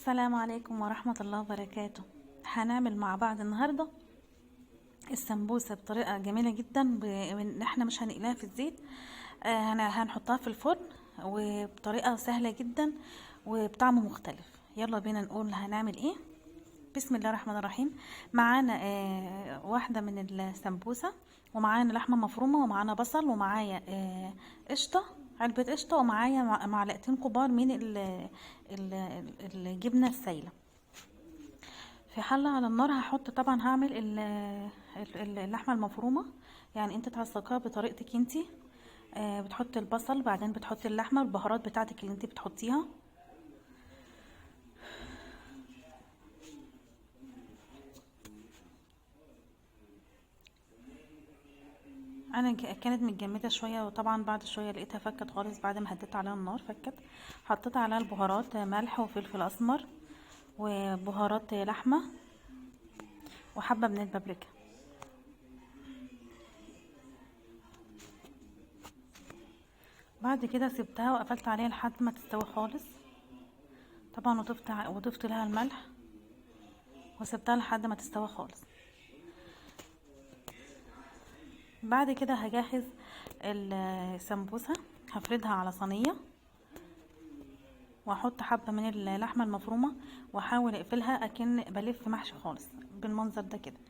السلام عليكم ورحمة الله وبركاته. هنعمل مع بعض النهاردة السمبوسة بطريقة جميلة جدا ان احنا مش هنقليها في الزيت. هنحطها في الفرن وبطريقة سهلة جدا وبطعم مختلف. يلا بينا نقول هنعمل ايه. بسم الله الرحمن الرحيم. معانا واحدة من السمبوسة، ومعانا لحمة مفرومة، ومعانا بصل، ومعايا قشطة، علبة قشطة، ومعايا معلقتين كبار من الجبنة السايلة. في حلة على النار هحط، طبعا هعمل اللحمة المفرومة. يعني انت تعصقها بطريقتك انتي. بتحطي البصل، بعدين بتحطي اللحمة، البهارات بتاعتك اللي انتي بتحطيها. انا كانت متجمده شويه، وطبعا بعد شويه لقيتها فكت خالص. بعد ما هديت عليها النار فكت. حطيت عليها البهارات، ملح وفلفل اسمر وبهارات لحمه وحبه من البابريكا. بعد كده سبتها وقفلت عليها لحد ما تستوي خالص. طبعا وضفت لها الملح وسبتها لحد ما تستوي خالص. بعد كده هجهز السمبوسه. هفردها على صينيه واحط حبه من اللحمه المفرومه، واحاول اقفلها اكن بلف محشي خالص بالمنظر ده كده،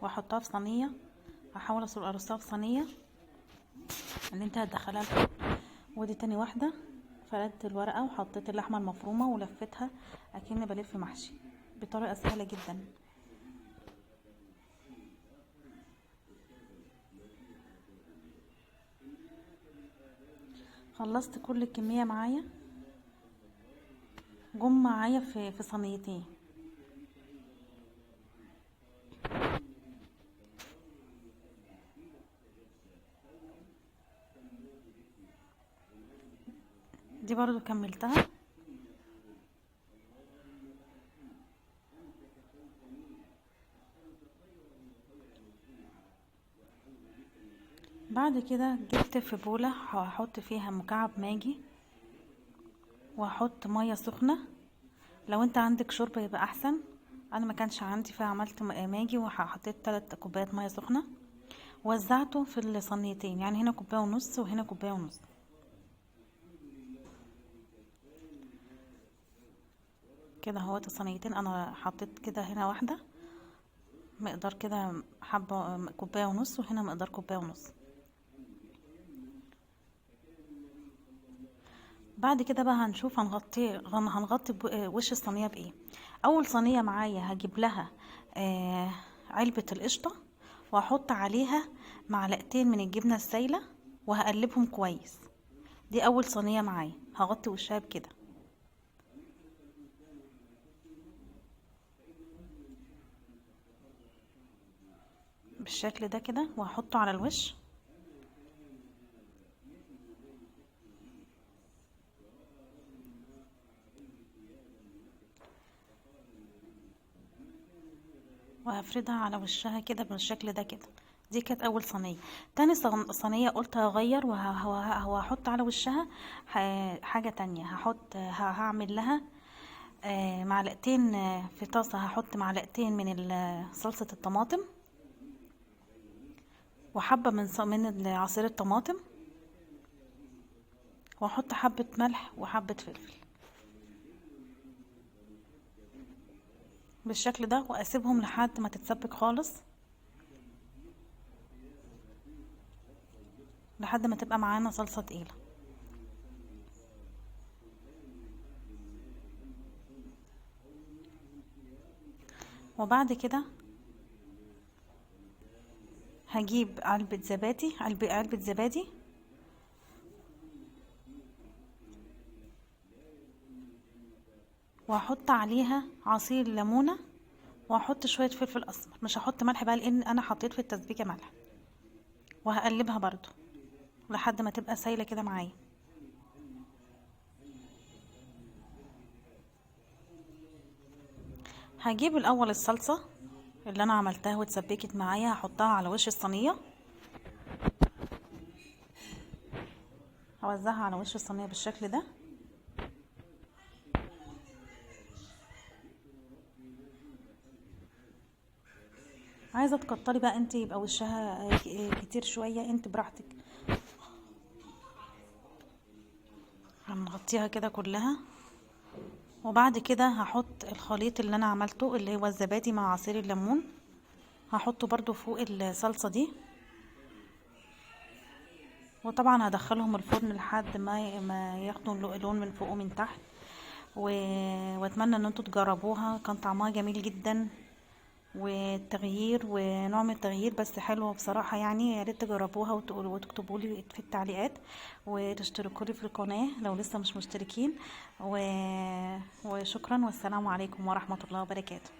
واحطها في صينيه. هحاول ارصها في صينيه اللي انت هتدخلها الفرن. ودي تاني واحده. فردت الورقه وحطيت اللحمه المفرومه ولفتها اكن بلف محشي بطريقه سهله جدا. خلصت كل الكميه معايا، جم معايا في صينيتين. دي برضو كملتها. بعد كده جبت في بولة هحط فيها مكعب ماجي، وهحط مية سخنة. لو انت عندك شوربة يبقى احسن. انا ما كانش عندي فعملت ماجي، وحطيت 3 كوبايات مية سخنة. وزعته في الصينيتين، يعني هنا كوباية ونص وهنا كوباية ونص. كده اهوت الصينيتين. انا حطيت كده هنا واحدة مقدار كده حبة كوباية ونص، وهنا مقدار كوباية ونص. بعد كده بقى هنشوف هنغطي وش الصينية بايه. اول صينية معايا هجيب لها علبة القشطة، وهحط عليها معلقتين من الجبنة السايلة وهقلبهم كويس. دي اول صينية معايا هغطي وشها بكده بالشكل ده كده، وهحطه على الوش. وهفردها على وشها كده بالشكل ده كده. دي كانت اول صينيه. تاني صينيه قلت هغير وهحط على وشها حاجه تانية. هعمل لها معلقتين في طاسه. هحط معلقتين من صلصه الطماطم، وحبه من عصير الطماطم، واحط حبه ملح وحبه فلفل بالشكل ده، واسيبهم لحد ما تتسبك خالص، لحد ما تبقى معانا صلصه تقيله. وبعد كده هجيب علبة زبادي، وهحط عليها عصير ليمونة، وهحط شوية فلفل اسمر. مش هحط ملح بقى لان انا حطيت في التسبيكة ملح. وهقلبها برضو لحد ما تبقى سايلة كده معايا. هجيب الاول الصلصة اللي انا عملتها واتسبكت معايا، هحطها على وش الصينية. هوزعها على وش الصينية بالشكل ده. عايزه تكتري بقى انت يبقى وشها كتير شويه، انت براحتك. هنغطيها كده كلها. وبعد كده هحط الخليط اللي انا عملته اللي هو الزبادي مع عصير الليمون، هحطه برضو فوق الصلصه دي. وطبعا هدخلهم الفرن لحد ما ياخدوا لون من فوق ومن تحت. واتمنى ان انتوا تجربوها، كان طعمها جميل جدا والتغيير ونوع من التغيير بس حلو بصراحة يعني. يا ريت تجربوها وتكتبوا لي في التعليقات، وتشتركوا لي في القناة لو لسه مش مشتركين. وشكرا، والسلام عليكم ورحمة الله وبركاته.